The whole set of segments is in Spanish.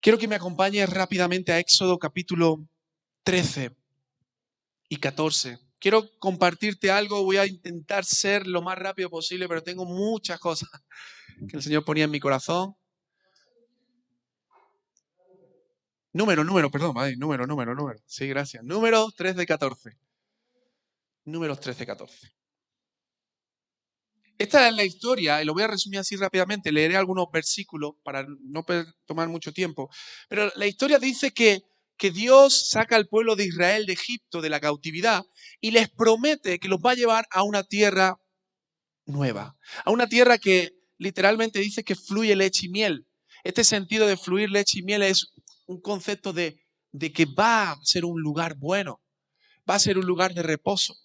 Quiero que me acompañes rápidamente a Éxodo capítulo 13 y 14. Quiero compartirte algo, voy a intentar ser lo más rápido posible, pero tengo muchas cosas que el Señor ponía en mi corazón. Perdón, número. Sí, gracias. Números 13, 14. Números 13, 14. Esta es la historia, y lo voy a resumir así rápidamente, leeré algunos versículos para no tomar mucho tiempo, pero la historia dice que Dios saca al pueblo de Israel de Egipto, de la cautividad, y les promete que los va a llevar a una tierra nueva, a una tierra que literalmente dice que fluye leche y miel. Este sentido de fluir leche y miel es un concepto de que va a ser un lugar bueno, va a ser un lugar de reposo.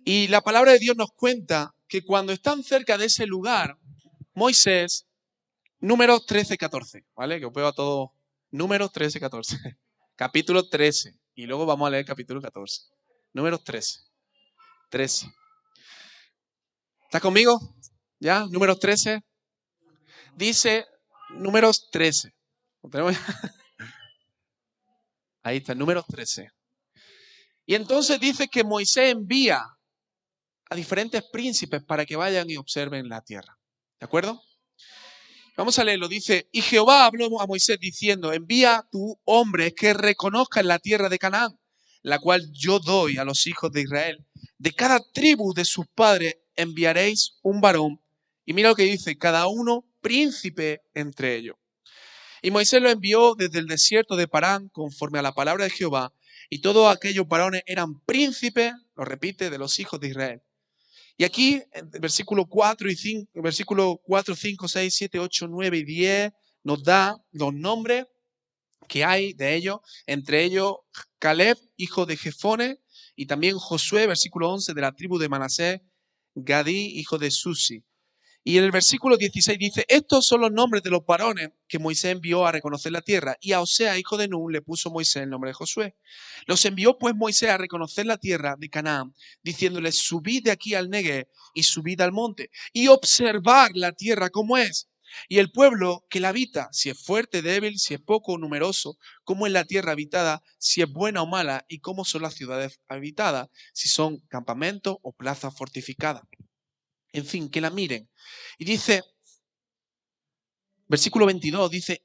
Y la palabra de Dios nos cuenta que cuando están cerca de ese lugar, Moisés, Números 13, 14, ¿vale? Que os veo a todos. Números 13, 14. Capítulo 13. Y luego vamos a leer capítulo 14. Números 13. 13. ¿Estás conmigo? ¿Ya? Números 13. Dice Números 13. ¿Lo tenemos? Ahí está, Números 13. Y entonces dice que Moisés envía a diferentes príncipes para que vayan y observen la tierra. ¿De acuerdo? Vamos a leerlo. Dice, y Jehová habló a Moisés diciendo, envía a tu hombre que reconozcan la tierra de Canaán, la cual yo doy a los hijos de Israel. De cada tribu de sus padres enviaréis un varón. Y mira lo que dice, cada uno príncipe entre ellos. Y Moisés lo envió desde el desierto de Parán, conforme a la palabra de Jehová, y todos aquellos varones eran príncipes, lo repite, de los hijos de Israel. Y aquí, en versículo 4, 5, 6, 7, 8, 9 y 10, nos da los nombres que hay de ellos, entre ellos Caleb, hijo de Jefone, y también Josué, versículo 11, de la tribu de Manasés, Gadí, hijo de Susi. Y en el versículo 16 dice, estos son los nombres de los varones que Moisés envió a reconocer la tierra. Y a Osea, hijo de Nun, le puso Moisés el nombre de Josué. Los envió pues Moisés a reconocer la tierra de Canaán, diciéndoles, subid de aquí al Neguev y subid al monte y observar la tierra como es. Y el pueblo que la habita, si es fuerte, débil, si es poco o numeroso, cómo es la tierra habitada, si es buena o mala, y cómo son las ciudades habitadas, si son campamentos o plazas fortificadas. En fin, que la miren. Y dice, versículo 22, dice,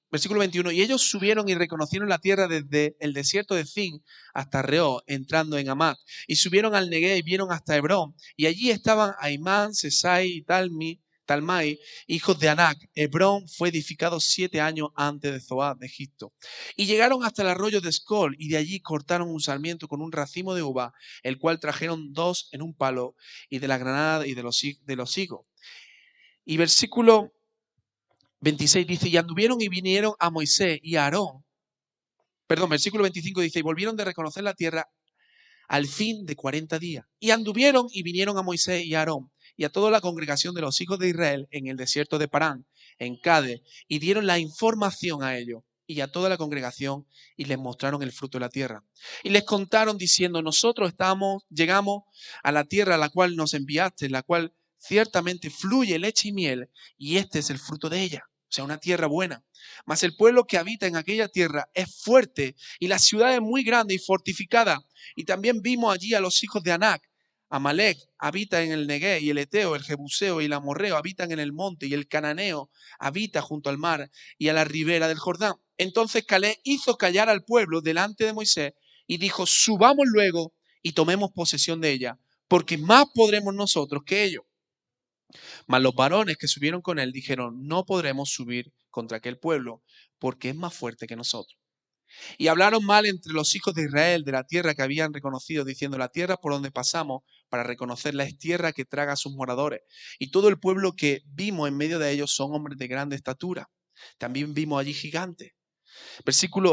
versículo 21, y ellos subieron y reconocieron la tierra desde el desierto de Zin hasta Reó, entrando en Amat. Y subieron al Neguev y vieron hasta Hebrón. Y allí estaban Aimán, Sesai y Talmai, hijos de Anac. Hebrón fue edificado 7 años antes de Zoar, de Egipto. Y llegaron hasta el arroyo de Escol, y de allí cortaron un sarmiento con un racimo de uva, el cual trajeron 2 en un palo, y de la granada y de los higos. Y versículo 26 dice, y anduvieron y vinieron a Moisés y a Aarón. Perdón, versículo 25 dice, y volvieron de reconocer la tierra al fin de 40 días. Y anduvieron y vinieron a Moisés y a Aarón y a toda la congregación de los hijos de Israel en el desierto de Parán, en Cades, y dieron la información a ellos y a toda la congregación y les mostraron el fruto de la tierra. Y les contaron diciendo, nosotros llegamos a la tierra a la cual nos enviaste, la cual ciertamente fluye leche y miel, y este es el fruto de ella. O sea, una tierra buena. Mas el pueblo que habita en aquella tierra es fuerte y la ciudad es muy grande y fortificada. Y también vimos allí a los hijos de Anac. Amalek habita en el Neguev, y el Eteo, el Jebuseo y el Amorreo habitan en el monte, y el Cananeo habita junto al mar y a la ribera del Jordán. Entonces Caleb hizo callar al pueblo delante de Moisés y dijo, subamos luego y tomemos posesión de ella, porque más podremos nosotros que ellos. Mas los varones que subieron con él dijeron, no podremos subir contra aquel pueblo, porque es más fuerte que nosotros. Y hablaron mal entre los hijos de Israel de la tierra que habían reconocido, diciendo, la tierra por donde pasamos para reconocerla es tierra que traga a sus moradores. Y todo el pueblo que vimos en medio de ellos son hombres de grande estatura. También vimos allí gigantes.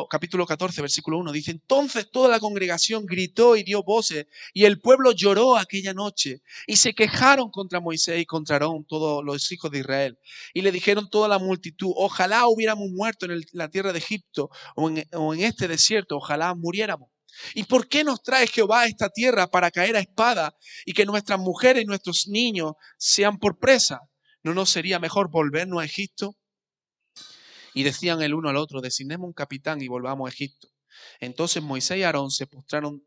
Capítulo 14, versículo 1, dice, entonces toda la congregación gritó y dio voces, y el pueblo lloró aquella noche, y se quejaron contra Moisés y contra Aarón, todos los hijos de Israel. Y le dijeron toda la multitud, ojalá hubiéramos muerto en la tierra de Egipto, o en este desierto, ojalá muriéramos. ¿Y por qué nos trae Jehová a esta tierra para caer a espada, y que nuestras mujeres y nuestros niños sean por presa? ¿No nos sería mejor volvernos a Egipto? Y decían el uno al otro, designemos un capitán y volvamos a Egipto. Entonces Moisés y Aarón se postraron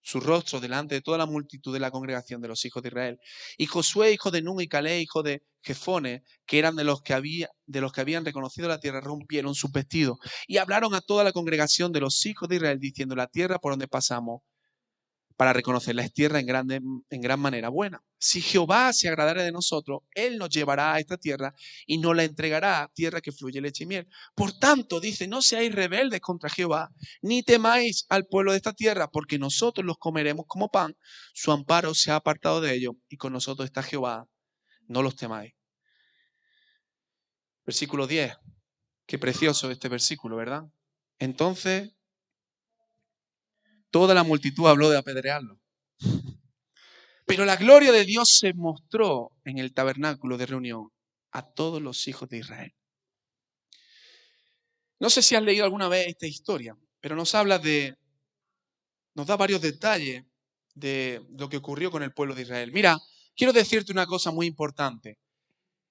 su rostro delante de toda la multitud de la congregación de los hijos de Israel. Y Josué, hijo de Nun, y Caleb, hijo de Jefone, que eran de los que habían reconocido la tierra, rompieron sus vestidos y hablaron a toda la congregación de los hijos de Israel, diciendo: la tierra por donde pasamos para reconocerla es tierra en gran manera buena. Si Jehová se agradara de nosotros, Él nos llevará a esta tierra y nos la entregará, tierra que fluye leche y miel. Por tanto, dice, no seáis rebeldes contra Jehová, ni temáis al pueblo de esta tierra, porque nosotros los comeremos como pan. Su amparo se ha apartado de ellos, y con nosotros está Jehová. No los temáis. Versículo 10. Qué precioso este versículo, ¿verdad? Entonces, toda la multitud habló de apedrearlo. Pero la gloria de Dios se mostró en el tabernáculo de reunión a todos los hijos de Israel. No sé si has leído alguna vez esta historia, pero nos da varios detalles de lo que ocurrió con el pueblo de Israel. Mira, quiero decirte una cosa muy importante.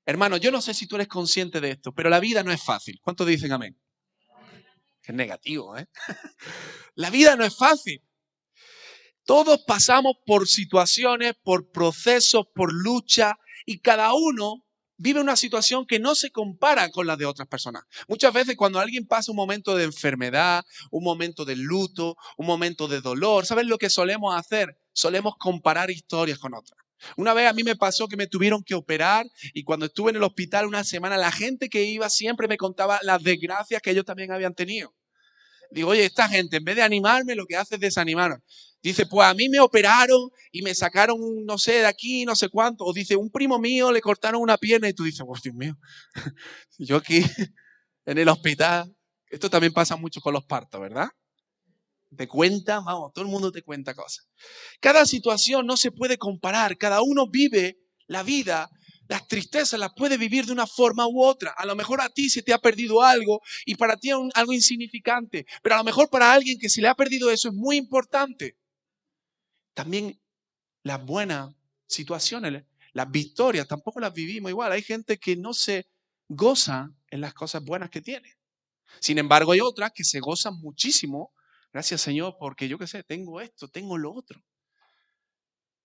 Hermano, yo no sé si tú eres consciente de esto, pero la vida no es fácil. ¿Cuántos dicen amén? Es negativo, ¿eh? La vida no es fácil. Todos pasamos por situaciones, por procesos, por lucha, y cada uno vive una situación que no se compara con la de otras personas. Muchas veces cuando alguien pasa un momento de enfermedad, un momento de luto, un momento de dolor, ¿sabes lo que solemos hacer? Solemos comparar historias con otras. Una vez a mí me pasó que me tuvieron que operar, y cuando estuve en el hospital una semana, la gente que iba siempre me contaba las desgracias que ellos también habían tenido. Digo, oye, esta gente en vez de animarme lo que hace es desanimarme. Dice, pues a mí me operaron y me sacaron, no sé, de aquí, no sé cuánto. O dice, un primo mío le cortaron una pierna, y tú dices, oh, Dios mío, yo aquí en el hospital. Esto también pasa mucho con los partos, ¿verdad? Te cuentan, vamos, todo el mundo te cuenta cosas. Cada situación no se puede comparar. Cada uno vive la vida. Las tristezas las puede vivir de una forma u otra. A lo mejor a ti se te ha perdido algo y para ti es algo insignificante, pero a lo mejor para alguien que se le ha perdido eso es muy importante. También las buenas situaciones, las victorias, tampoco las vivimos igual. Hay gente que no se goza en las cosas buenas que tiene. Sin embargo, hay otras que se gozan muchísimo. Gracias, Señor, porque yo qué sé, tengo esto, tengo lo otro.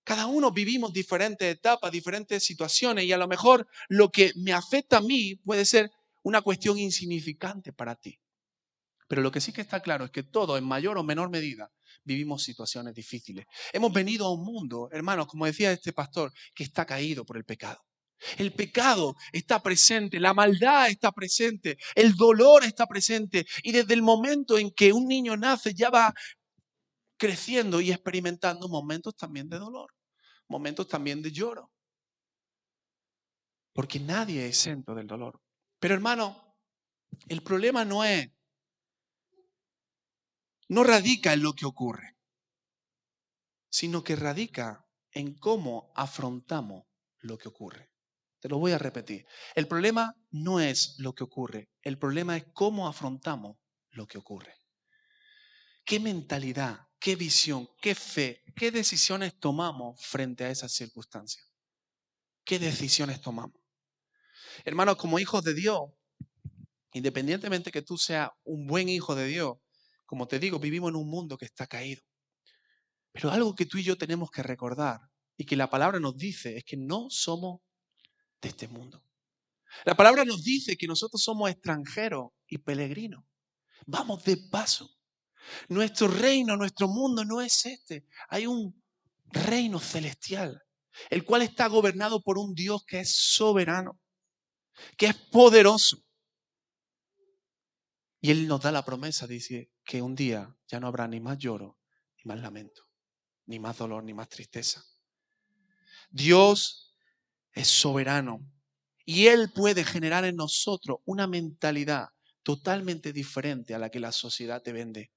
Cada uno vivimos diferentes etapas, diferentes situaciones, y a lo mejor lo que me afecta a mí puede ser una cuestión insignificante para ti. Pero lo que sí que está claro es que todos, en mayor o menor medida, vivimos situaciones difíciles. Hemos venido a un mundo, hermanos, como decía este pastor, que está caído por el pecado. El pecado está presente, la maldad está presente, el dolor está presente, y desde el momento en que un niño nace ya va creciendo y experimentando momentos también de dolor, momentos también de lloro, porque nadie es exento del dolor. Pero hermano, el problema no radica en lo que ocurre, sino que radica en cómo afrontamos lo que ocurre. Te lo voy a repetir. El problema no es lo que ocurre, el problema es cómo afrontamos lo que ocurre. ¿Qué mentalidad, qué visión, qué fe, qué decisiones tomamos frente a esas circunstancias? ¿Qué decisiones tomamos? Hermanos, como hijos de Dios, independientemente que tú seas un buen hijo de Dios, como te digo, vivimos en un mundo que está caído. Pero algo que tú y yo tenemos que recordar y que la palabra nos dice es que no somos de este mundo. La palabra nos dice que nosotros somos extranjeros y peregrinos. Vamos de paso. Nuestro reino, nuestro mundo no es este. Hay un reino celestial, el cual está gobernado por un Dios que es soberano, que es poderoso. Y Él nos da la promesa, dice, que un día ya no habrá ni más lloro, ni más lamento, ni más dolor, ni más tristeza. Dios es soberano y Él puede generar en nosotros una mentalidad totalmente diferente a la que la sociedad te vende.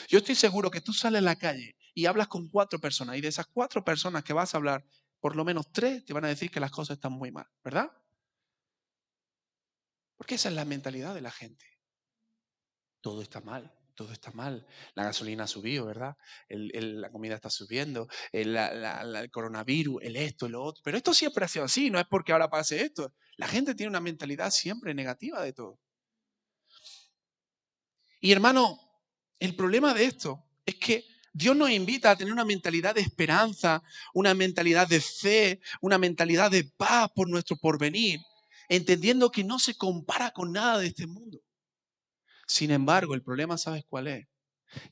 Yo estoy seguro que tú sales a la calle y hablas con 4 personas, y de esas 4 personas que vas a hablar, por lo menos 3 te van a decir que las cosas están muy mal, ¿verdad? Porque esa es la mentalidad de la gente. Todo está mal, todo está mal. La gasolina ha subido, ¿verdad? La comida está subiendo, el coronavirus, el esto, lo otro. Pero esto siempre ha sido así, no es porque ahora pase esto. La gente tiene una mentalidad siempre negativa de todo. Y hermano, el problema de esto es que Dios nos invita a tener una mentalidad de esperanza, una mentalidad de fe, una mentalidad de paz por nuestro porvenir, entendiendo que no se compara con nada de este mundo. Sin embargo, el problema, ¿sabes cuál es?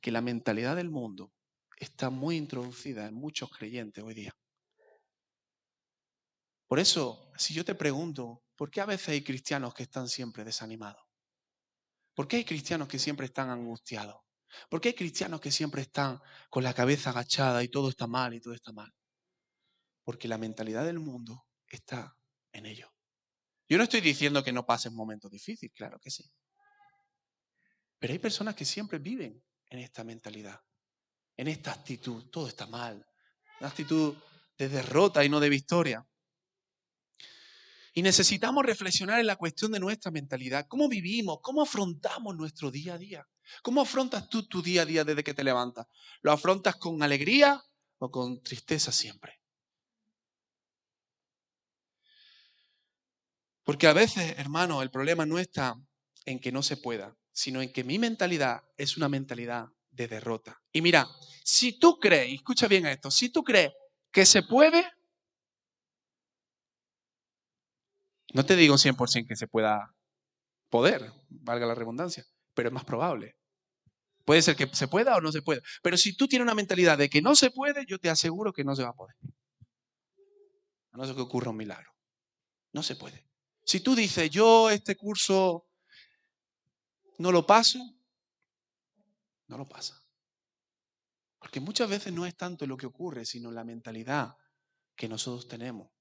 Que la mentalidad del mundo está muy introducida en muchos creyentes hoy día. Por eso, si yo te pregunto, ¿por qué a veces hay cristianos que están siempre desanimados? ¿Por qué hay cristianos que siempre están angustiados? ¿Por qué hay cristianos que siempre están con la cabeza agachada y todo está mal y todo está mal? Porque la mentalidad del mundo está en ellos. Yo no estoy diciendo que no pasen momentos difíciles, claro que sí. Pero hay personas que siempre viven en esta mentalidad, en esta actitud. Todo está mal. Una actitud de derrota y no de victoria. Y necesitamos reflexionar en la cuestión de nuestra mentalidad. ¿Cómo vivimos? ¿Cómo afrontamos nuestro día a día? ¿Cómo afrontas tú tu día a día desde que te levantas? ¿Lo afrontas con alegría o con tristeza siempre? Porque a veces, hermano, el problema no está en que no se pueda, sino en que mi mentalidad es una mentalidad de derrota. Y mira, si tú crees, escucha bien esto, si tú crees que se puede, no te digo 100% que se pueda poder, valga la redundancia, pero es más probable. Puede ser que se pueda o no se pueda. Pero si tú tienes una mentalidad de que no se puede, yo te aseguro que no se va a poder. A no ser que ocurra un milagro. No se puede. Si tú dices, yo este curso no lo paso, no lo pasa. Porque muchas veces no es tanto lo que ocurre, sino la mentalidad que nosotros tenemos.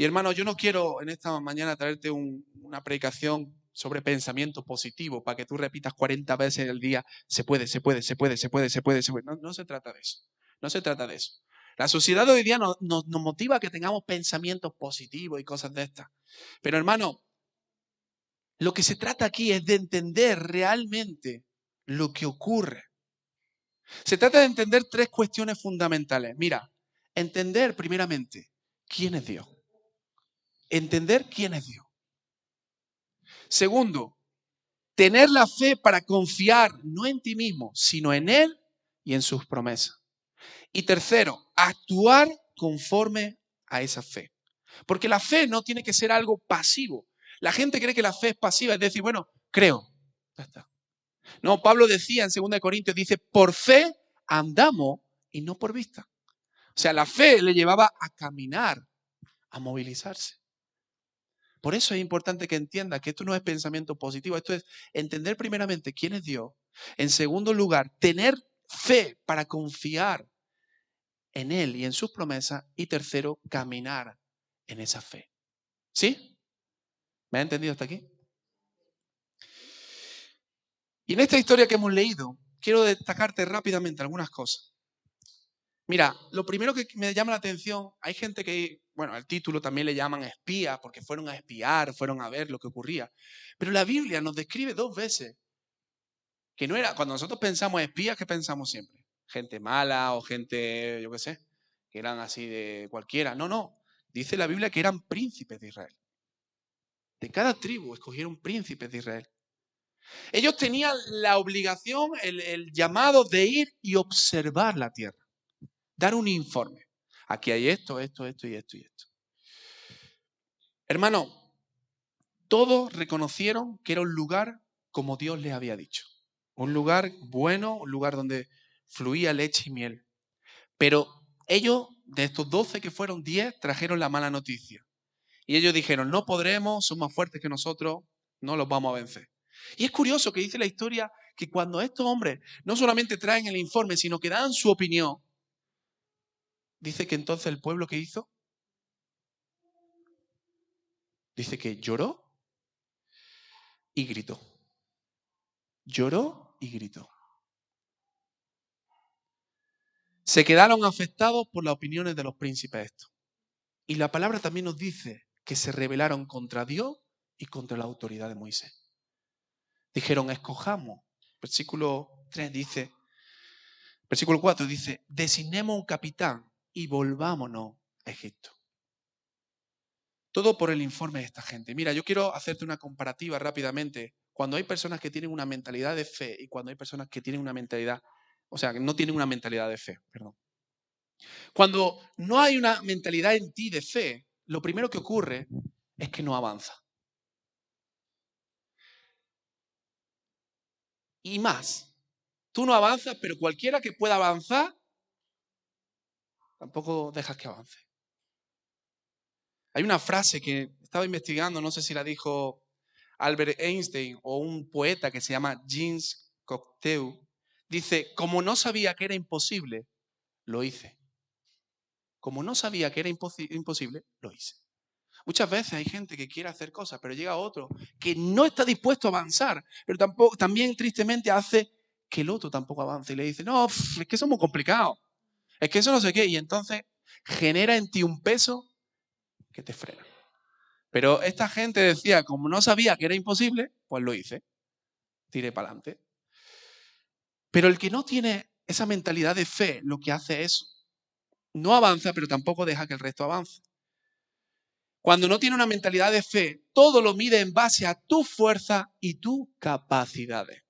Y hermano, yo no quiero en esta mañana traerte una predicación sobre pensamiento positivo para que tú repitas 40 veces al día, se puede, se puede, se puede, se puede, se puede, se puede. No, no se trata de eso. No se trata de eso. La sociedad de hoy día nos motiva a que tengamos pensamientos positivos y cosas de estas. Pero hermano, lo que se trata aquí es de entender realmente lo que ocurre. Se trata de entender tres cuestiones fundamentales. Mira, entender primeramente quién es Dios. Entender quién es Dios. Segundo, tener la fe para confiar no en ti mismo, sino en Él y en sus promesas. Y tercero, actuar conforme a esa fe. Porque la fe no tiene que ser algo pasivo. La gente cree que la fe es pasiva, es decir, bueno, creo. Ya está. No, Pablo decía en 2 Corintios, dice, por fe andamos y no por vista. O sea, la fe le llevaba a caminar, a movilizarse. Por eso es importante que entienda que esto no es pensamiento positivo, esto es entender primeramente quién es Dios. En segundo lugar, tener fe para confiar en Él y en sus promesas. Y tercero, caminar en esa fe. ¿Sí? ¿Me ha entendido hasta aquí? Y en esta historia que hemos leído, quiero destacarte rápidamente algunas cosas. Mira, lo primero que me llama la atención, hay gente que, bueno, al título también le llaman espías porque fueron a espiar, fueron a ver lo que ocurría. Pero la Biblia nos describe dos veces que no era, cuando nosotros pensamos espías, ¿qué pensamos siempre? Gente mala o gente, yo qué sé, que eran así de cualquiera. No, no. Dice la Biblia que eran príncipes de Israel. De cada tribu escogieron príncipes de Israel. Ellos tenían la obligación, el llamado de ir y observar la tierra. Dar un informe. Aquí hay esto, esto, esto y esto y esto. Hermano, todos reconocieron que era un lugar como Dios les había dicho. Un lugar bueno, un lugar donde fluía leche y miel. Pero ellos, de estos 12 que fueron 10, trajeron la mala noticia. Y ellos dijeron, no podremos, son más fuertes que nosotros, no los vamos a vencer. Y es curioso que dice la historia que cuando estos hombres no solamente traen el informe, sino que dan su opinión, dice que entonces el pueblo que hizo, dice que lloró y gritó. Lloró y gritó. Se quedaron afectados por las opiniones de los príncipes estos. Y la palabra también nos dice que se rebelaron contra Dios y contra la autoridad de Moisés. Dijeron, escojamos. Versículo 3 dice, versículo 4 dice, designemos un capitán y volvámonos a Egipto. Todo por el informe de esta gente. Mira, yo quiero hacerte una comparativa rápidamente Cuando hay personas que tienen una mentalidad de fe y cuando hay personas que tienen una mentalidad, o sea, que no tienen una mentalidad de fe, perdón. Cuando no hay una mentalidad en ti de fe, lo primero que ocurre es que no avanza. Y más, tú no avanzas, pero cualquiera que pueda avanzar, tampoco dejas que avance. Hay una frase que estaba investigando, no sé si la dijo Albert Einstein o un poeta que se llama Jean Cocteau. Dice, como no sabía que era imposible, lo hice. Como no sabía que era imposible, lo hice. Muchas veces hay gente que quiere hacer cosas, pero llega otro que no está dispuesto a avanzar, pero también tristemente hace que el otro tampoco avance y le dice, no, es que eso es muy complicado, es que eso no sé qué, y entonces genera en ti un peso que te frena. Pero esta gente decía, como no sabía que era imposible, pues lo hice, tiré para adelante. Pero el que no tiene esa mentalidad de fe, lo que hace es, no avanza, pero tampoco deja que el resto avance. Cuando no tiene una mentalidad de fe, todo lo mide en base a tu fuerza y tus capacidades.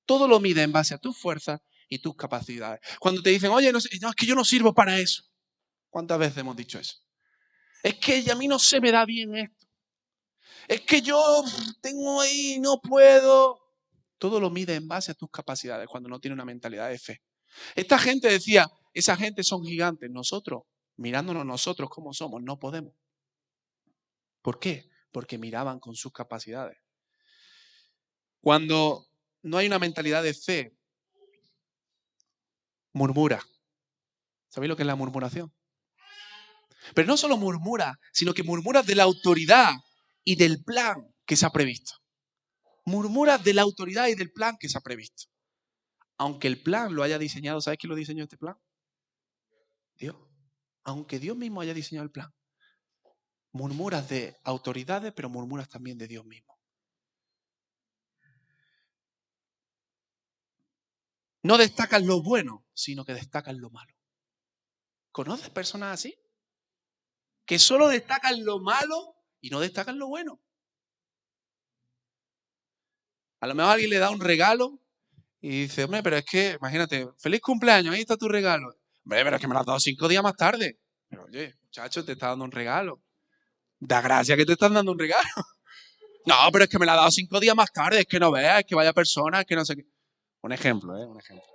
Todo lo mide en base a tu fuerza y tus capacidades. Cuando te dicen, oye, no, es que yo no sirvo para eso. ¿Cuántas veces hemos dicho eso? Es que a mí no se me da bien esto. Es que yo tengo ahí, no puedo. Todo lo mide en base a tus capacidades cuando no tiene una mentalidad de fe. Esta gente decía, esa gente son gigantes. Nosotros, mirándonos nosotros como somos, no podemos. ¿Por qué? Porque miraban con sus capacidades. Cuando no hay una mentalidad de fe, murmura. ¿Sabéis lo que es la murmuración? Pero no solo murmura, sino que murmura de la autoridad y del plan que se ha previsto. Murmura de la autoridad y del plan que se ha previsto. Aunque el plan lo haya diseñado, ¿sabes quién lo diseñó este plan? Dios. Aunque Dios mismo haya diseñado el plan. Murmuras de autoridades, pero murmuras también de Dios mismo. No destacan lo bueno, sino que destacan lo malo. ¿Conoces personas así? Que solo destacan lo malo y no destacan lo bueno. A lo mejor alguien le da un regalo y dice, hombre, pero es que, imagínate, feliz cumpleaños, ahí está tu regalo. Hombre, pero es que me lo has dado 5 días más tarde. Pero oye, muchacho, te está dando un regalo. Da gracia que te están dando un regalo. No, pero es que me lo ha dado 5 días más tarde, es que no veas, es que vaya persona, es que no sé qué. Un ejemplo, Un ejemplo.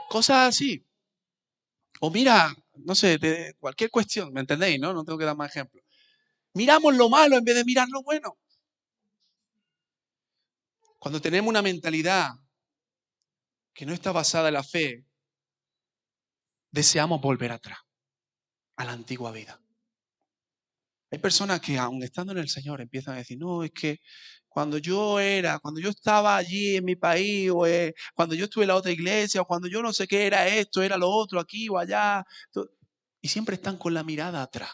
Cosas así. O mira, no sé, de cualquier cuestión, ¿me entendéis? No tengo que dar más ejemplos. Miramos lo malo en vez de mirar lo bueno. Cuando tenemos una mentalidad que no está basada en la fe, deseamos volver atrás, a la antigua vida. Hay personas que aun estando en el Señor empiezan a decir, no, es que cuando yo estaba allí en mi país, o cuando yo estuve en la otra iglesia, o cuando yo no sé qué era esto, era lo otro, aquí o allá, y siempre están con la mirada atrás.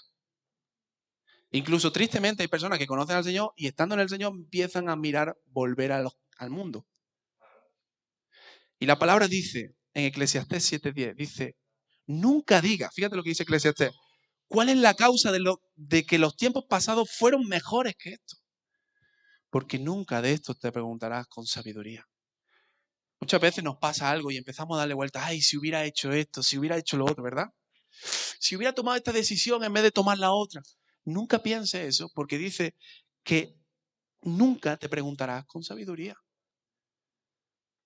Incluso tristemente hay personas que conocen al Señor y estando en el Señor empiezan a mirar volver al mundo. Y la palabra dice en Eclesiastés 7:10, dice, nunca diga, fíjate lo que dice Eclesiastés, ¿cuál es la causa de que los tiempos pasados fueron mejores que esto? Porque nunca de esto te preguntarás con sabiduría. Muchas veces nos pasa algo y empezamos a darle vueltas, ay, si hubiera hecho esto, si hubiera hecho lo otro, ¿verdad? Si hubiera tomado esta decisión en vez de tomar la otra. Nunca piense eso, porque dice que nunca te preguntarás con sabiduría.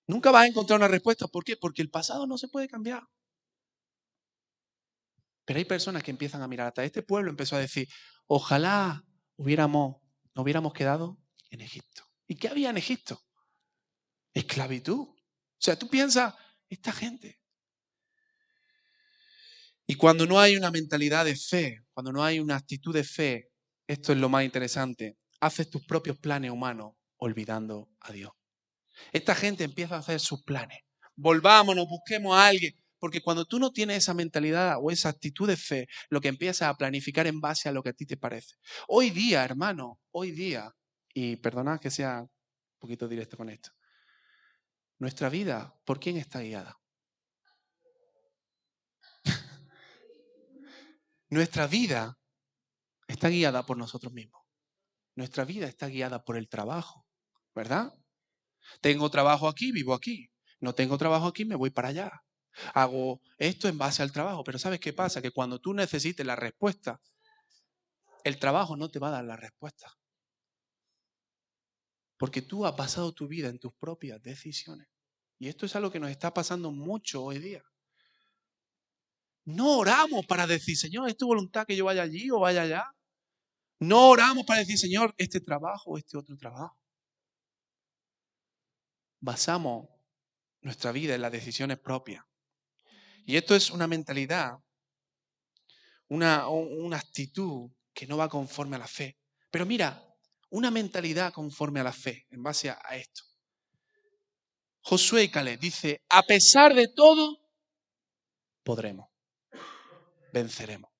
Nunca vas a encontrar una respuesta. ¿Por qué? Porque el pasado no se puede cambiar. Pero hay personas que empiezan a mirar. Hasta este pueblo empezó a decir, ojalá nos hubiéramos quedado en Egipto. ¿Y qué había en Egipto? Esclavitud. O sea, tú piensas, esta gente. Y cuando no hay una mentalidad de fe, cuando no hay una actitud de fe, esto es lo más interesante, haces tus propios planes humanos olvidando a Dios. Esta gente empieza a hacer sus planes. Volvámonos, busquemos a alguien. Porque cuando tú no tienes esa mentalidad o esa actitud de fe, lo que empiezas a planificar en base a lo que a ti te parece. Hoy día, hermano, hoy día, y perdonad que sea un poquito directo con esto, nuestra vida, ¿por quién está guiada? Nuestra vida está guiada por nosotros mismos. Nuestra vida está guiada por el trabajo, ¿verdad? Tengo trabajo aquí, vivo aquí. No tengo trabajo aquí, me voy para allá. Hago esto en base al trabajo. Pero ¿sabes qué pasa? Que cuando tú necesites la respuesta, el trabajo no te va a dar la respuesta. Porque tú has basado tu vida en tus propias decisiones. Y esto es algo que nos está pasando mucho hoy día. No oramos para decir, Señor, ¿es tu voluntad que yo vaya allí o vaya allá? No oramos para decir, Señor, este trabajo o este otro trabajo. Basamos nuestra vida en las decisiones propias. Y esto es una mentalidad, una actitud que no va conforme a la fe. Pero mira, una mentalidad conforme a la fe, en base a esto. Josué y Caleb dice, a pesar de todo, podremos, venceremos.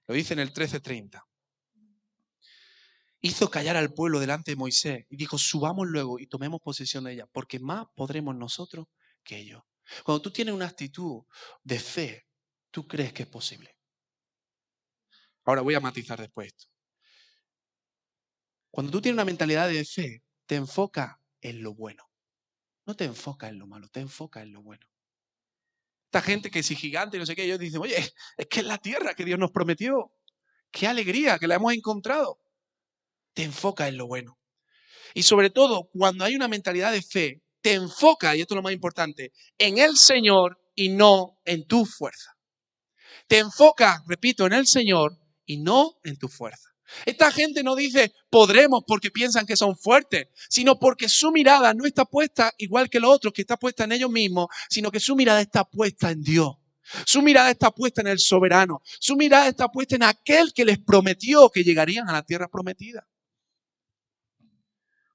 Lo dice en el 13:30. Hizo callar al pueblo delante de Moisés y dijo, subamos luego y tomemos posesión de ella, porque más podremos nosotros que ellos. Cuando tú tienes una actitud de fe, tú crees que es posible. Ahora voy a matizar después esto. Cuando tú tienes una mentalidad de fe, te enfocas en lo bueno. No te enfocas en lo malo, te enfocas en lo bueno. Esta gente que es gigante y no sé qué, ellos dicen, oye, es que es la tierra que Dios nos prometió. Qué alegría que la hemos encontrado. Te enfocas en lo bueno. Y sobre todo, cuando hay una mentalidad de fe, te enfoca, y esto es lo más importante, en el Señor y no en tu fuerza. Te enfoca, repito, en el Señor y no en tu fuerza. Esta gente no dice podremos porque piensan que son fuertes, sino porque su mirada no está puesta igual que los otros, que está puesta en ellos mismos, sino que su mirada está puesta en Dios. Su mirada está puesta en el soberano. Su mirada está puesta en aquel que les prometió que llegarían a la tierra prometida.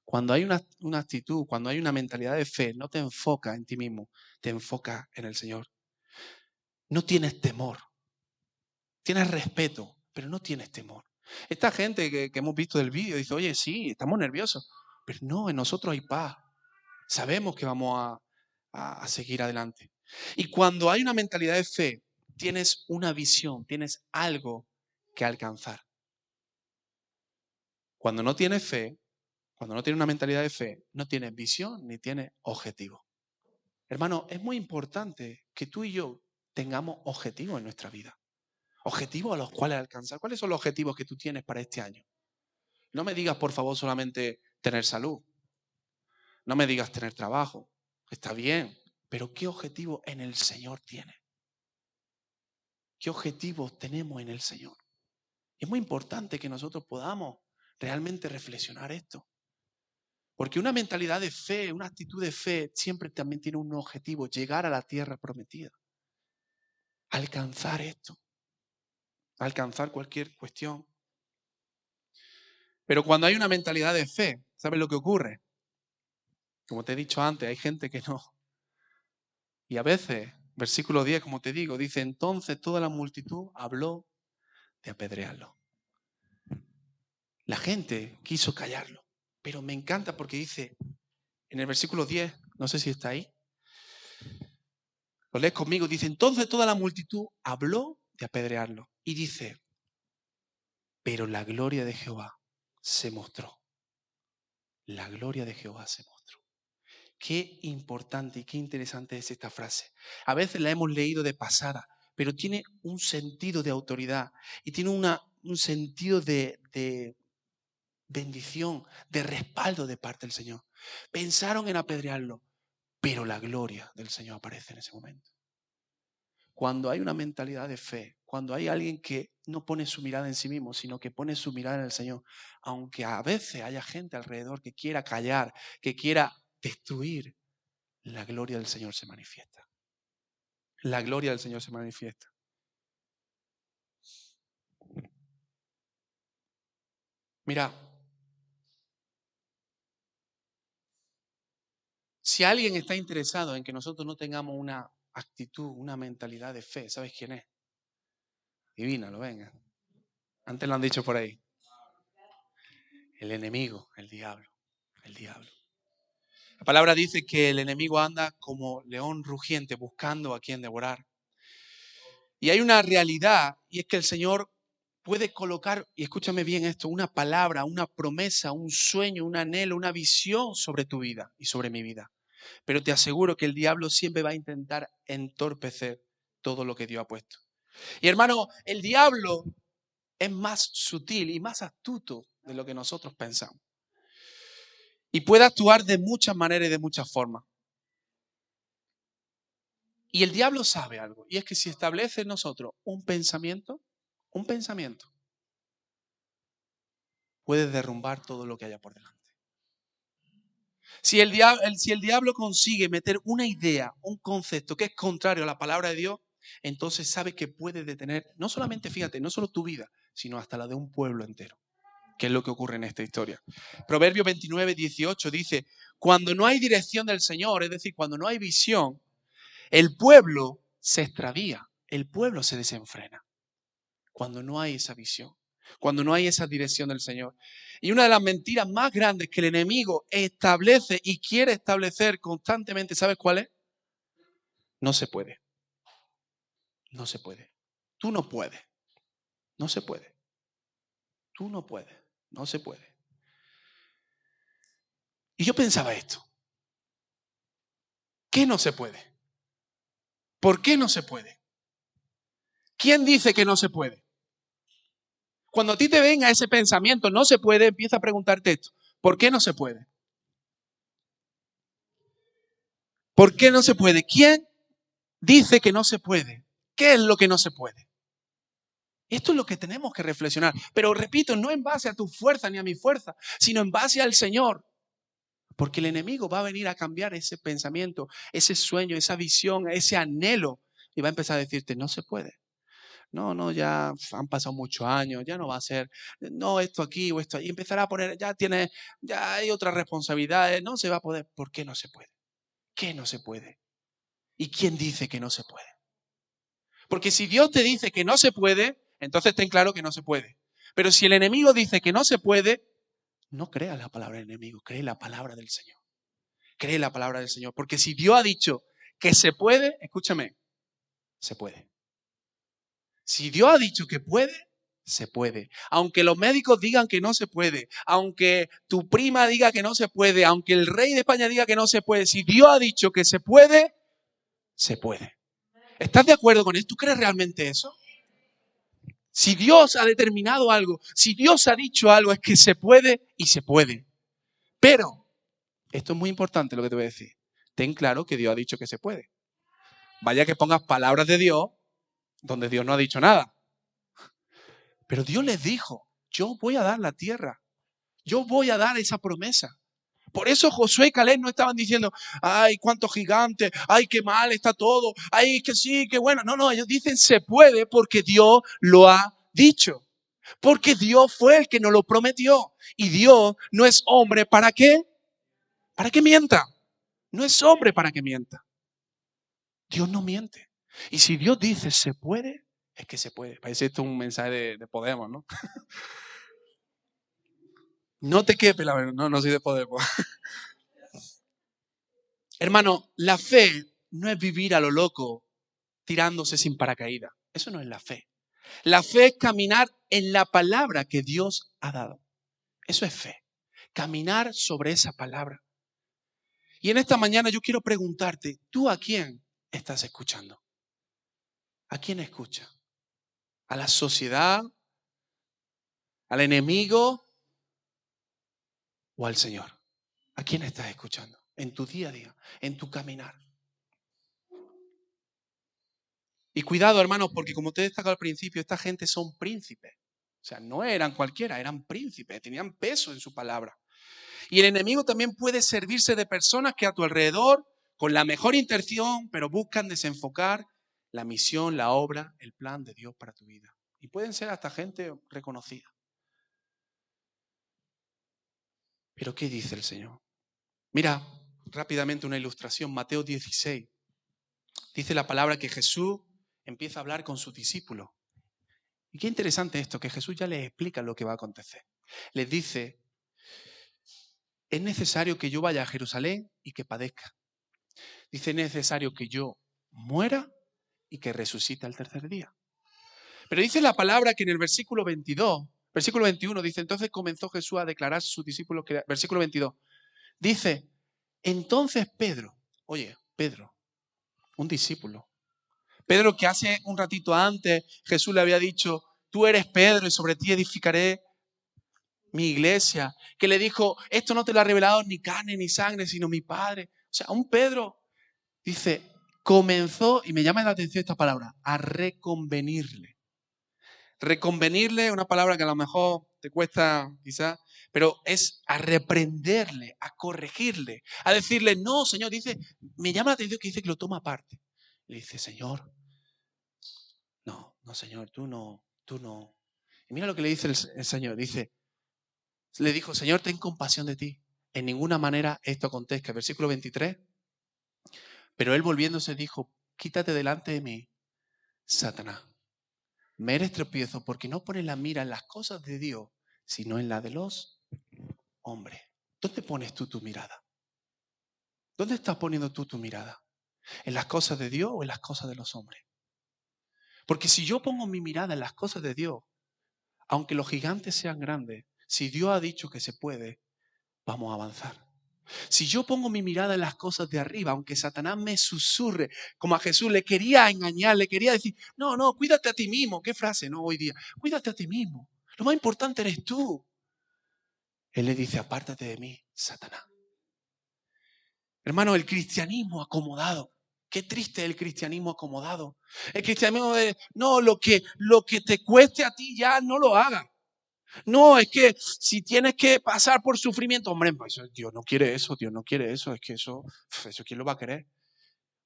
Cuando hay una actitud, cuando hay una mentalidad de fe, no te enfoca en ti mismo, te enfoca en el Señor. No tienes temor. Tienes respeto, pero no tienes temor. Esta gente que hemos visto del vídeo dice, oye, sí, estamos nerviosos. Pero no, en nosotros hay paz. Sabemos que vamos a seguir adelante. Y cuando hay una mentalidad de fe, tienes una visión, tienes algo que alcanzar. Cuando no tienes fe, cuando no tienes una mentalidad de fe, no tienes visión ni tienes objetivo. Hermano, es muy importante que tú y yo tengamos objetivos en nuestra vida. Objetivos a los cuales alcanzar. ¿Cuáles son los objetivos que tú tienes para este año? No me digas, por favor, solamente tener salud. No me digas tener trabajo. Está bien, pero ¿qué objetivo en el Señor tienes? ¿Qué objetivos tenemos en el Señor? Es muy importante que nosotros podamos realmente reflexionar esto. Porque una mentalidad de fe, una actitud de fe, siempre también tiene un objetivo, llegar a la tierra prometida. Alcanzar esto. Alcanzar cualquier cuestión. Pero cuando hay una mentalidad de fe, ¿sabes lo que ocurre? Como te he dicho antes, hay gente que no. Y a veces, versículo 10, como te digo, dice, entonces toda la multitud habló de apedrearlo. La gente quiso callarlo, pero me encanta porque dice, en el versículo 10, no sé si está ahí, lo lees conmigo, dice, entonces toda la multitud habló de apedrearlo. Y dice, pero la gloria de Jehová se mostró. La gloria de Jehová se mostró. Qué importante y qué interesante es esta frase. A veces la hemos leído de pasada, pero tiene un sentido de autoridad y tiene un sentido de bendición, de respaldo de parte del Señor. Pensaron en apedrearlo, pero la gloria del Señor aparece en ese momento. Cuando hay una mentalidad de fe, cuando hay alguien que no pone su mirada en sí mismo, sino que pone su mirada en el Señor, aunque a veces haya gente alrededor que quiera callar, que quiera destruir, la gloria del Señor se manifiesta. La gloria del Señor se manifiesta. Mira, si alguien está interesado en que nosotros no tengamos una actitud, una mentalidad de fe, ¿sabes quién es? Adivínalo, venga. Antes lo han dicho por ahí. El enemigo, el diablo, el diablo. La palabra dice que el enemigo anda como león rugiente buscando a quien devorar. Y hay una realidad, y es que el Señor puede colocar, y escúchame bien esto, una palabra, una promesa, un sueño, un anhelo, una visión sobre tu vida y sobre mi vida. Pero te aseguro que el diablo siempre va a intentar entorpecer todo lo que Dios ha puesto. Y hermano, el diablo es más sutil y más astuto de lo que nosotros pensamos. Y puede actuar de muchas maneras y de muchas formas. Y el diablo sabe algo, y es que si establece en nosotros un pensamiento, puede derrumbar todo lo que haya por delante. Si el diablo consigue meter una idea, un concepto que es contrario a la palabra de Dios, entonces sabe que puede detener, no solamente, fíjate, no solo tu vida, sino hasta la de un pueblo entero, que es lo que ocurre en esta historia. Proverbio 29, 18 dice, cuando no hay dirección del Señor, es decir, cuando no hay visión, el pueblo se extravía, el pueblo se desenfrena. Cuando no hay esa visión, cuando no hay esa dirección del Señor. Y una de las mentiras más grandes que el enemigo establece y quiere establecer constantemente, ¿sabes cuál es? No se puede. No se puede. Tú no puedes. No se puede. Tú no puedes. No se puede. Y yo pensaba esto. ¿Qué no se puede? ¿Por qué no se puede? ¿Quién dice que no se puede? Cuando a ti te venga ese pensamiento, no se puede, empieza a preguntarte esto. ¿Por qué no se puede? ¿Por qué no se puede? ¿Quién dice que no se puede? ¿Qué es lo que no se puede? Esto es lo que tenemos que reflexionar. Pero repito, no en base a tu fuerza ni a mi fuerza, sino en base al Señor. Porque el enemigo va a venir a cambiar ese pensamiento, ese sueño, esa visión, ese anhelo. Y va a empezar a decirte, no se puede. No, ya han pasado muchos años, ya no va a ser, no, esto aquí o esto allí. Y empezará a poner, ya hay otras responsabilidades, no se va a poder. ¿Por qué no se puede? ¿Qué no se puede? ¿Y quién dice que no se puede? Porque si Dios te dice que no se puede, entonces ten claro que no se puede. Pero si el enemigo dice que no se puede, no creas la palabra del enemigo, cree la palabra del Señor. Cree la palabra del Señor. Porque si Dios ha dicho que se puede, escúchame, se puede. Si Dios ha dicho que puede, se puede. Aunque los médicos digan que no se puede, aunque tu prima diga que no se puede, aunque el rey de España diga que no se puede, si Dios ha dicho que se puede, se puede. ¿Estás de acuerdo con eso? ¿Tú crees realmente eso? Si Dios ha determinado algo, si Dios ha dicho algo, es que se puede y se puede. Pero, esto es muy importante lo que te voy a decir. Ten claro que Dios ha dicho que se puede. Vaya que pongas palabras de Dios donde Dios no ha dicho nada. Pero Dios les dijo, yo voy a dar la tierra. Yo voy a dar esa promesa. Por eso Josué y Caleb no estaban diciendo, ay, cuántos gigantes, ay, qué mal está todo, ay, que sí, qué bueno. No, ellos dicen se puede porque Dios lo ha dicho. Porque Dios fue el que nos lo prometió. Y Dios no es hombre ¿para qué? Para que mienta. No es hombre para que mienta. Dios no miente. Y si Dios dice se puede, es que se puede. Parece esto un mensaje de Podemos, ¿no? No te quepe la verdad. No soy de Podemos. Hermano, la fe no es vivir a lo loco tirándose sin paracaídas. Eso no es la fe. La fe es caminar en la palabra que Dios ha dado. Eso es fe. Caminar sobre esa palabra. Y en esta mañana yo quiero preguntarte, ¿tú a quién estás escuchando? ¿A quién escuchas? ¿A la sociedad? ¿Al enemigo? ¿O al Señor? ¿A quién estás escuchando? En tu día a día, en tu caminar. Y cuidado, hermanos, porque como te he destacado al principio, esta gente son príncipes. O sea, no eran cualquiera, eran príncipes, tenían peso en su palabra. Y el enemigo también puede servirse de personas que a tu alrededor, con la mejor intención, pero buscan desenfocar la misión, la obra, el plan de Dios para tu vida. Y pueden ser hasta gente reconocida. Pero ¿qué dice el Señor? Mira rápidamente una ilustración. Mateo 16. Dice la palabra que Jesús empieza a hablar con sus discípulos. Y qué interesante esto, que Jesús ya les explica lo que va a acontecer. Les dice, es necesario que yo vaya a Jerusalén y que padezca. Dice, es necesario que yo muera y que resucite al tercer día. Pero dice la palabra que en el versículo 22, versículo 21, dice, entonces comenzó Jesús a declarar a sus discípulos que, versículo 22, dice, entonces Pedro, oye, Pedro, un discípulo, Pedro que hace un ratito antes Jesús le había dicho, tú eres Pedro y sobre ti edificaré mi iglesia, que le dijo, esto no te lo ha revelado ni carne ni sangre, sino mi Padre. O sea, un Pedro, dice, comenzó, y me llama la atención esta palabra, a reconvenirle. Reconvenirle es una palabra que a lo mejor te cuesta quizás, pero es a reprenderle, a corregirle, a decirle, no, Señor, dice, me llama la atención que dice que lo toma aparte. Le dice, Señor, no, no, Señor, tú no, tú no. Y mira lo que le dice el Señor, dice, le dijo, Señor, ten compasión de ti. En ninguna manera esto acontezca. Versículo 23. Pero él volviéndose dijo, quítate delante de mí, Satanás. Me eres tropiezo porque no pones la mira en las cosas de Dios, sino en la de los hombres. ¿Dónde pones tú tu mirada? ¿Dónde estás poniendo tú tu mirada? ¿En las cosas de Dios o en las cosas de los hombres? Porque si yo pongo mi mirada en las cosas de Dios, aunque los gigantes sean grandes, si Dios ha dicho que se puede, vamos a avanzar. Si yo pongo mi mirada en las cosas de arriba, aunque Satanás me susurre, como a Jesús le quería engañar, le quería decir, no, no, cuídate a ti mismo. ¿Qué frase, no, hoy día? Cuídate a ti mismo. Lo más importante eres tú. Él le dice, apártate de mí, Satanás. Hermano, el cristianismo acomodado. Qué triste el cristianismo acomodado. El cristianismo de, no, lo que te cueste a ti ya no lo hagas. No, es que si tienes que pasar por sufrimiento, hombre, pues Dios no quiere eso, Dios no quiere eso, es que eso ¿quién lo va a querer?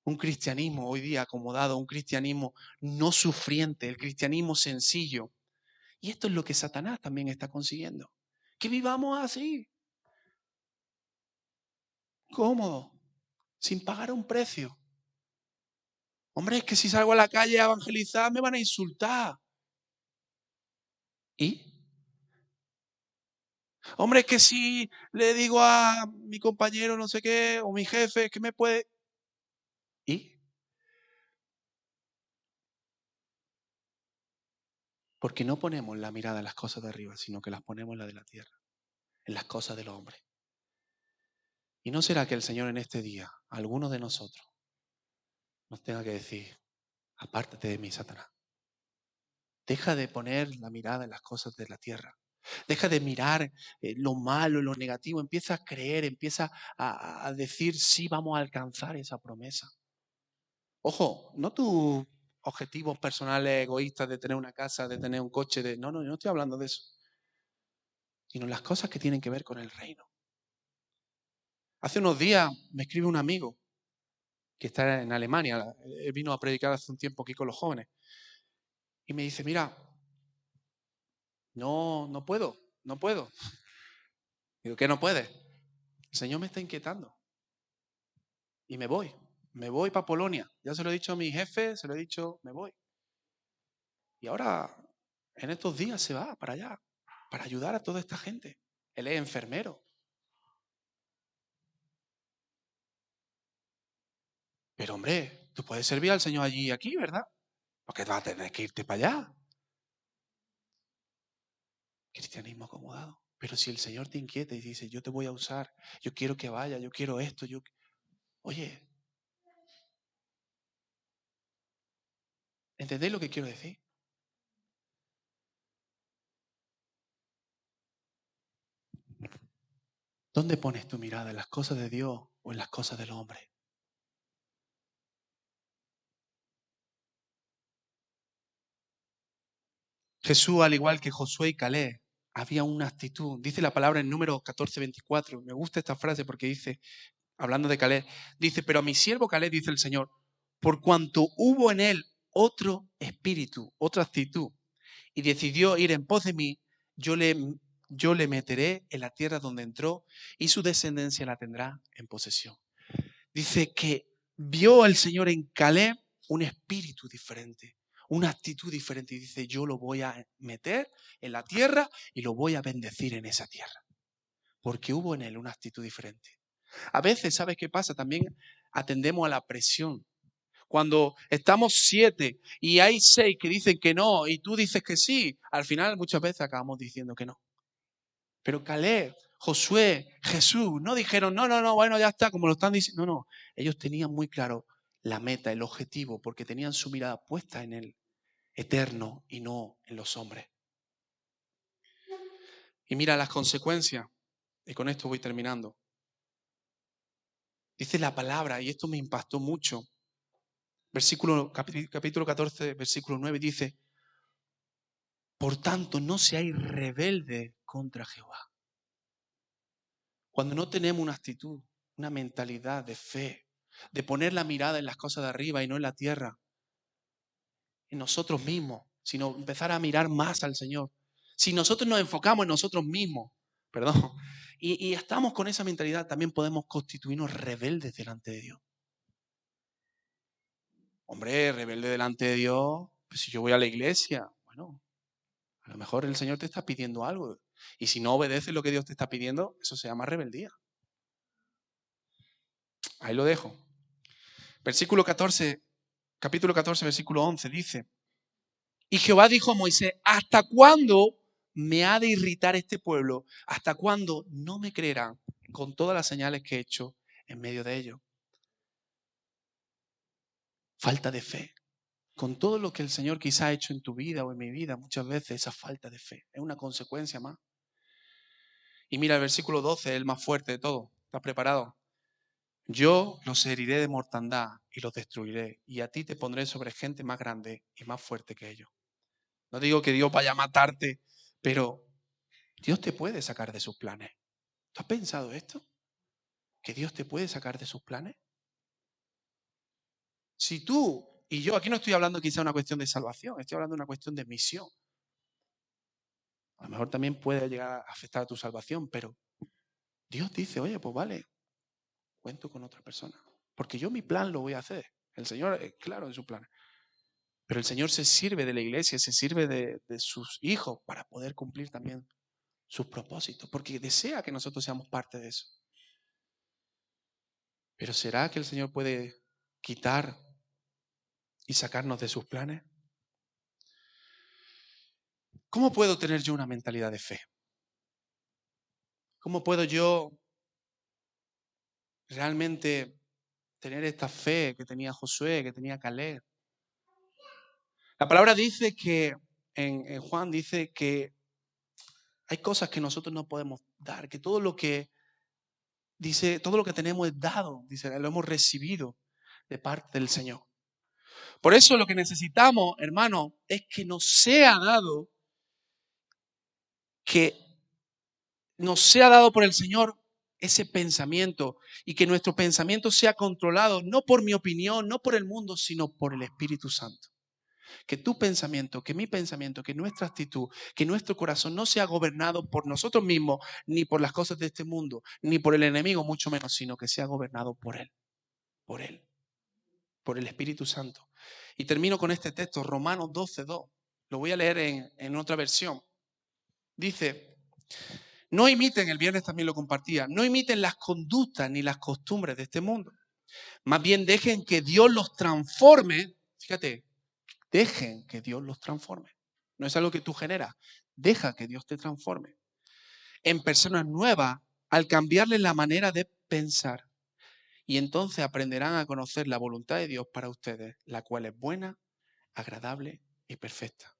Un cristianismo hoy día acomodado, un cristianismo no sufriente, el cristianismo sencillo. Y esto es lo que Satanás también está consiguiendo. Que vivamos así, cómodo, sin pagar un precio. Hombre, es que si salgo a la calle a evangelizar me van a insultar. ¿Y? Hombre, es que si le digo a mi compañero no sé qué, o mi jefe, que me puede... ¿Y? Porque no ponemos la mirada en las cosas de arriba, sino que las ponemos en la de la tierra, en las cosas del hombre. ¿Y no será que el Señor en este día, a alguno de nosotros, nos tenga que decir, apártate de mí, Satanás? Deja de poner la mirada en las cosas de la tierra. Deja de mirar lo malo, lo negativo. Empieza a creer, empieza a decir, sí, vamos a alcanzar esa promesa. Ojo, no tus objetivos personales egoístas de tener una casa, de tener un coche. No, no, yo no estoy hablando de eso. Sino las cosas que tienen que ver con el reino. Hace unos días me escribe un amigo que está en Alemania. Él vino a predicar hace un tiempo aquí con los jóvenes. Y me dice, mira, no, no puedo, no puedo. Digo, ¿qué no puedes? El Señor me está inquietando. Y me voy para Polonia. Ya se lo he dicho a mi jefe, se lo he dicho, me voy. Y ahora, en estos días se va para allá, para ayudar a toda esta gente. Él es enfermero. Pero hombre, tú puedes servir al Señor allí y aquí, ¿verdad? Porque vas a tener que irte para allá. Cristianismo acomodado. Pero si el Señor te inquieta y dice, yo te voy a usar, yo quiero que vaya, yo quiero esto, yo... Oye, ¿entendéis lo que quiero decir? ¿Dónde pones tu mirada? ¿En las cosas de Dios o en las cosas del hombre? Jesús, al igual que Josué y Caleb, había una actitud. Dice la palabra en Números 14:24. Me gusta esta frase porque dice, hablando de Caleb, dice, pero a mi siervo Caleb, dice el Señor, por cuanto hubo en él otro espíritu, otra actitud, y decidió ir en pos de mí, yo le meteré en la tierra donde entró y su descendencia la tendrá en posesión. Dice que vio el Señor en Caleb un espíritu diferente, una actitud diferente. Y dice, yo lo voy a meter en la tierra y lo voy a bendecir en esa tierra. Porque hubo en él una actitud diferente. A veces, ¿sabes qué pasa? También atendemos a la presión. Cuando estamos 7 y hay 6 que dicen que no y tú dices que sí, al final muchas veces acabamos diciendo que no. Pero Caleb, Josué, Jesús no dijeron, no, no, no, bueno, ya está, como lo están diciendo. No, no, ellos tenían muy claro la meta, el objetivo, porque tenían su mirada puesta en el eterno y no en los hombres. Y mira las consecuencias, y con esto voy terminando. Dice la palabra, y esto me impactó mucho, capítulo 14, versículo 9, dice, por tanto, no seáis rebeldes contra Jehová. Cuando no tenemos una actitud, una mentalidad de fe, de poner la mirada en las cosas de arriba y no en la tierra, en nosotros mismos, sino empezar a mirar más al Señor. Si nosotros nos enfocamos en nosotros mismos, perdón, y estamos con esa mentalidad, también podemos constituirnos rebeldes delante de Dios. Hombre, rebelde delante de Dios, pues si yo voy a la iglesia, bueno, a lo mejor el Señor te está pidiendo algo. Y si no obedeces lo que Dios te está pidiendo, eso se llama rebeldía. Ahí lo dejo. Capítulo 14, versículo 11 dice, y Jehová dijo a Moisés, ¿hasta cuándo me ha de irritar este pueblo? ¿Hasta cuándo no me creerán con todas las señales que he hecho en medio de ellos? Falta de fe. Con todo lo que el Señor quizá ha hecho en tu vida o en mi vida, muchas veces esa falta de fe es una consecuencia más. Y mira, el versículo 12 es el más fuerte de todo. ¿Estás preparado? Yo los heriré de mortandad y los destruiré, y a ti te pondré sobre gente más grande y más fuerte que ellos. No digo que Dios vaya a matarte, pero Dios te puede sacar de sus planes. ¿Tú has pensado esto? ¿Que Dios te puede sacar de sus planes? Si tú y yo, aquí no estoy hablando quizá de una cuestión de salvación, estoy hablando de una cuestión de misión. A lo mejor también puede llegar a afectar a tu salvación, pero Dios dice, oye, pues vale, cuento con otra persona. Porque yo mi plan lo voy a hacer. El Señor es claro en su plan. Pero el Señor se sirve de la iglesia, se sirve de sus hijos para poder cumplir también sus propósitos, porque desea que nosotros seamos parte de eso. Pero ¿será que el Señor puede quitar y sacarnos de sus planes? ¿Cómo puedo tener yo una mentalidad de fe? ¿Cómo puedo yo realmente tener esta fe que tenía Josué, que tenía Caleb? La palabra dice que, en Juan dice que hay cosas que nosotros no podemos dar, que todo lo que dice, todo lo que tenemos es dado, dice, lo hemos recibido de parte del Señor. Por eso lo que necesitamos, hermano, es que nos sea dado, que nos sea dado por el Señor ese pensamiento y que nuestro pensamiento sea controlado no por mi opinión, no por el mundo, sino por el Espíritu Santo. Que tu pensamiento, que mi pensamiento, que nuestra actitud, que nuestro corazón no sea gobernado por nosotros mismos, ni por las cosas de este mundo, ni por el enemigo, mucho menos, sino que sea gobernado por Él, por el Espíritu Santo. Y termino con este texto, Romanos 12:2. Lo voy a leer en otra versión. Dice, no imiten, el viernes también lo compartía, no imiten las conductas ni las costumbres de este mundo. Más bien dejen que Dios los transforme. Fíjate, dejen que Dios los transforme. No es algo que tú generas. Deja que Dios te transforme en personas nuevas al cambiarles la manera de pensar. Y entonces aprenderán a conocer la voluntad de Dios para ustedes, la cual es buena, agradable y perfecta.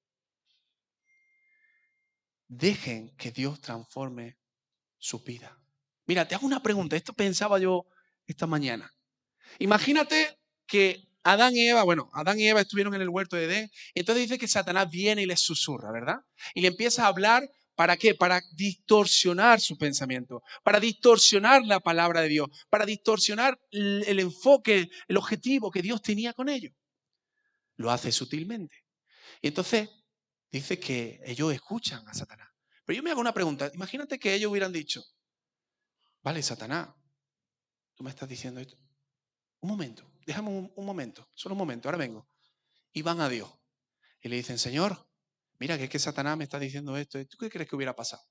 Dejen que Dios transforme su vida. Mira, te hago una pregunta. Esto pensaba yo esta mañana. Imagínate que Adán y Eva estuvieron en el huerto de Edén, y entonces dice que Satanás viene y les susurra, ¿verdad? Y le empieza a hablar, ¿para qué? Para distorsionar su pensamiento, para distorsionar la palabra de Dios, para distorsionar el enfoque, el objetivo que Dios tenía con ellos. Lo hace sutilmente. Y entonces dice que ellos escuchan a Satanás. Pero yo me hago una pregunta. Imagínate que ellos hubieran dicho, vale, Satanás, tú me estás diciendo esto. Un momento, déjame un momento, solo un momento, ahora vengo. Y van a Dios y le dicen, Señor, mira que es que Satanás me está diciendo esto. ¿Tú qué crees que hubiera pasado?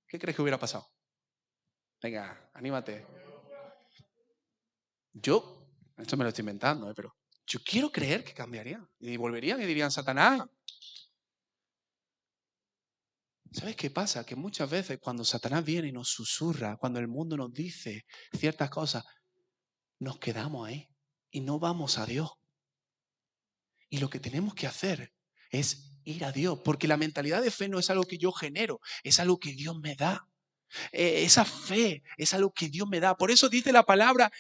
¿Qué crees que hubiera pasado? Venga, anímate. Yo, Esto me lo estoy inventando, pero yo quiero creer que cambiarían. Y volverían y dirían, Satanás. ¿Sabes qué pasa? Que muchas veces cuando Satanás viene y nos susurra, cuando el mundo nos dice ciertas cosas, nos quedamos ahí y no vamos a Dios. Y lo que tenemos que hacer es ir a Dios, porque la mentalidad de fe no es algo que yo genero, es algo que Dios me da. Esa fe es algo que Dios me da. Por eso dice la palabra,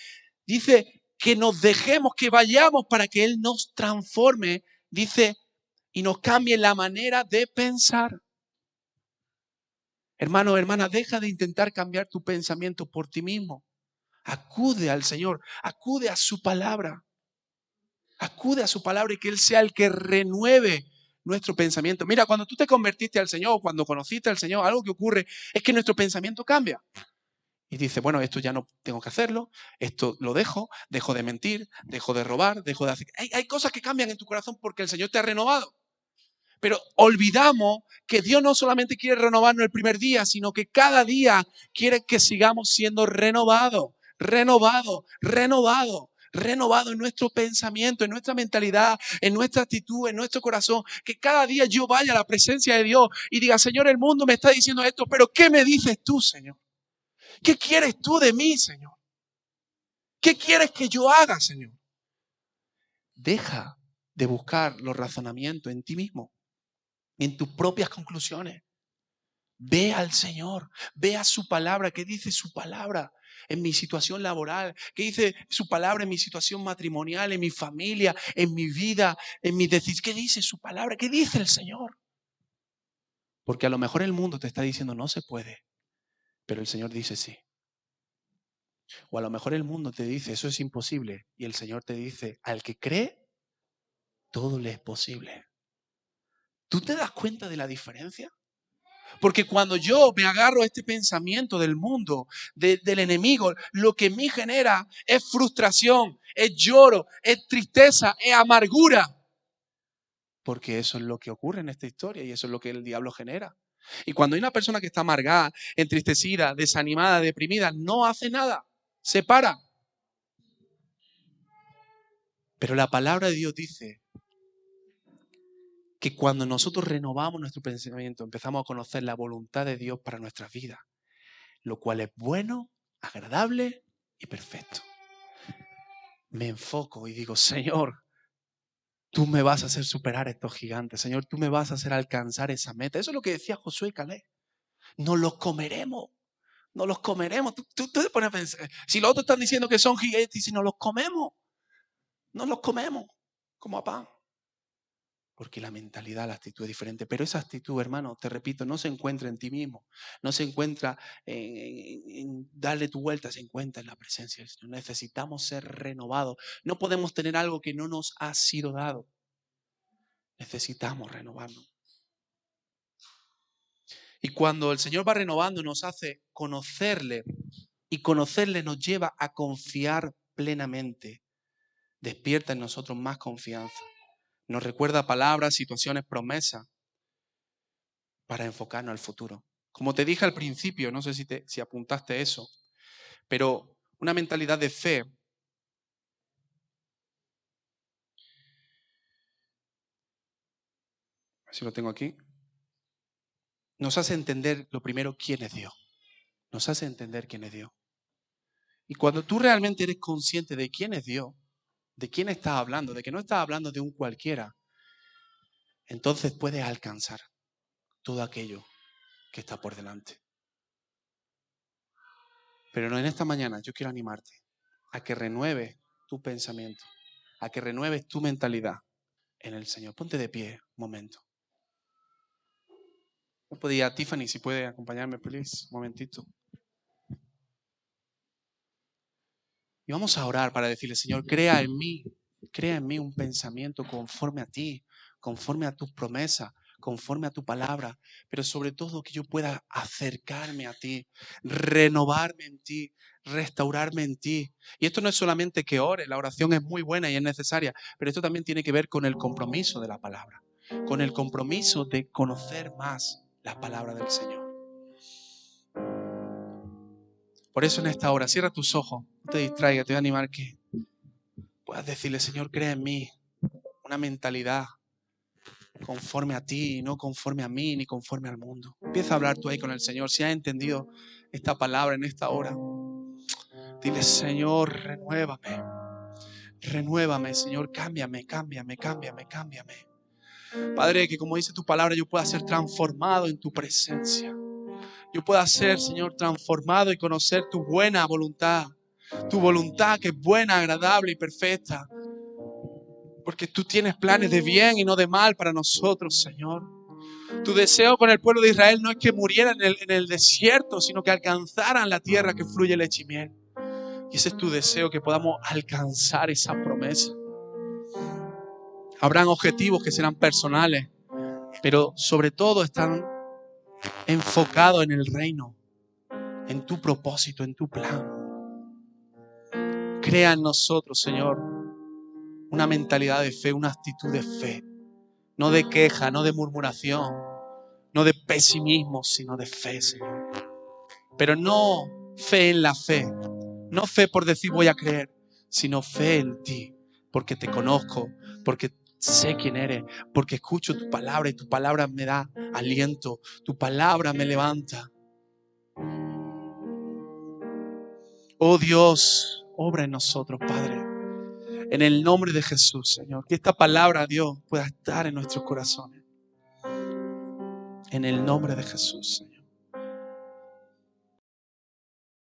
dice que nos dejemos, que vayamos para que Él nos transforme, dice, y nos cambie la manera de pensar. Hermano, hermana, deja de intentar cambiar tu pensamiento por ti mismo. Acude al Señor, acude a su palabra. Acude a su palabra y que Él sea el que renueve nuestro pensamiento. Mira, cuando tú te convertiste al Señor, cuando conociste al Señor, algo que ocurre es que nuestro pensamiento cambia. Y dice, bueno, esto ya no tengo que hacerlo, esto lo dejo de mentir, dejo de robar, dejo de hacer... Hay cosas que cambian en tu corazón porque el Señor te ha renovado. Pero olvidamos que Dios no solamente quiere renovarnos el primer día, sino que cada día quiere que sigamos siendo renovados, renovados, renovados, renovados en nuestro pensamiento, en nuestra mentalidad, en nuestra actitud, en nuestro corazón. Que cada día yo vaya a la presencia de Dios y diga, Señor, el mundo me está diciendo esto, pero ¿qué me dices tú, Señor? ¿Qué quieres tú de mí, Señor? ¿Qué quieres que yo haga, Señor? Deja de buscar los razonamientos en ti mismo, en tus propias conclusiones. Ve al Señor, ve a su palabra. ¿Qué dice su palabra en mi situación laboral? ¿Qué dice su palabra en mi situación matrimonial, en mi familia, en mi vida, en mis decisiones? ¿Qué dice su palabra? ¿Qué dice el Señor? Porque a lo mejor el mundo te está diciendo no se puede, pero el Señor dice sí. O a lo mejor el mundo te dice eso es imposible y el Señor te dice al que cree, todo le es posible. ¿Tú te das cuenta de la diferencia? Porque cuando yo me agarro a este pensamiento del mundo, del enemigo, lo que me genera es frustración, es lloro, es tristeza, es amargura. Porque eso es lo que ocurre en esta historia y eso es lo que el diablo genera. Y cuando hay una persona que está amargada, entristecida, desanimada, deprimida, no hace nada, se para. Pero la palabra de Dios dice que cuando nosotros renovamos nuestro pensamiento, empezamos a conocer la voluntad de Dios para nuestras vidas, lo cual es bueno, agradable y perfecto. Me enfoco y digo, Señor, tú me vas a hacer superar estos gigantes. Señor, tú me vas a hacer alcanzar esa meta. Eso es lo que decía Josué y Caleb. No los comeremos. No los comeremos. Tú te pones a pensar, si los otros están diciendo que son gigantes, y si no los comemos, no los comemos como a pan. Porque la mentalidad, la actitud es diferente. Pero esa actitud, hermano, te repito, no se encuentra en ti mismo. No se encuentra en darle tu vuelta, se encuentra en la presencia del Señor. Necesitamos ser renovados. No podemos tener algo que no nos ha sido dado. Necesitamos renovarnos. Y cuando el Señor va renovando, nos hace conocerle. Y conocerle nos lleva a confiar plenamente. Despierta en nosotros más confianza. Nos recuerda palabras, situaciones, promesas para enfocarnos al futuro. Como te dije al principio, no sé si apuntaste eso, pero una mentalidad de fe, a ver si lo tengo aquí, nos hace entender lo primero quién es Dios. Nos hace entender quién es Dios. Y cuando tú realmente eres consciente de quién es Dios, de quién estás hablando, de que no estás hablando de un cualquiera, entonces puedes alcanzar todo aquello que está por delante. Pero no, en esta mañana yo quiero animarte a que renueves tu pensamiento, a que renueves tu mentalidad en el Señor. Ponte de pie un momento. No podía, Tiffany, si puede acompañarme, please, un momentito. Y vamos a orar para decirle, Señor, crea en mí un pensamiento conforme a ti, conforme a tus promesas, conforme a tu palabra, pero sobre todo que yo pueda acercarme a ti, renovarme en ti, restaurarme en ti. Y esto no es solamente que ore, la oración es muy buena y es necesaria, pero esto también tiene que ver con el compromiso de la palabra, con el compromiso de conocer más la palabra del Señor. Por eso en esta hora, cierra tus ojos, no te distraigas, te voy a animar que puedas decirle, Señor, crea en mí una mentalidad conforme a ti, no conforme a mí, ni conforme al mundo. Empieza a hablar tú ahí con el Señor. Si has entendido esta palabra en esta hora, dile, Señor, renuévame. Renuévame, Señor, cámbiame, cámbiame, cámbiame, cámbiame. Padre, que como dice tu palabra, yo pueda ser transformado en tu presencia. Yo pueda ser, Señor, transformado y conocer tu buena voluntad. Tu voluntad que es buena, agradable y perfecta. Porque tú tienes planes de bien y no de mal para nosotros, Señor. Tu deseo con el pueblo de Israel no es que murieran en el desierto, sino que alcanzaran la tierra que fluye leche y miel. Y ese es tu deseo, que podamos alcanzar esa promesa. Habrán objetivos que serán personales, pero sobre todo están enfocados en el reino, en tu propósito, en tu plan. Crea en nosotros, Señor, una mentalidad de fe, una actitud de fe. No de queja, no de murmuración, no de pesimismo, sino de fe, Señor. Pero no fe en la fe, no fe por decir voy a creer, sino fe en ti, porque te conozco, porque sé quién eres, porque escucho tu palabra y tu palabra me da aliento, tu palabra me levanta. Oh Dios, obra en nosotros, Padre. En el nombre de Jesús, Señor. Que esta palabra, Dios, pueda estar en nuestros corazones. En el nombre de Jesús, Señor.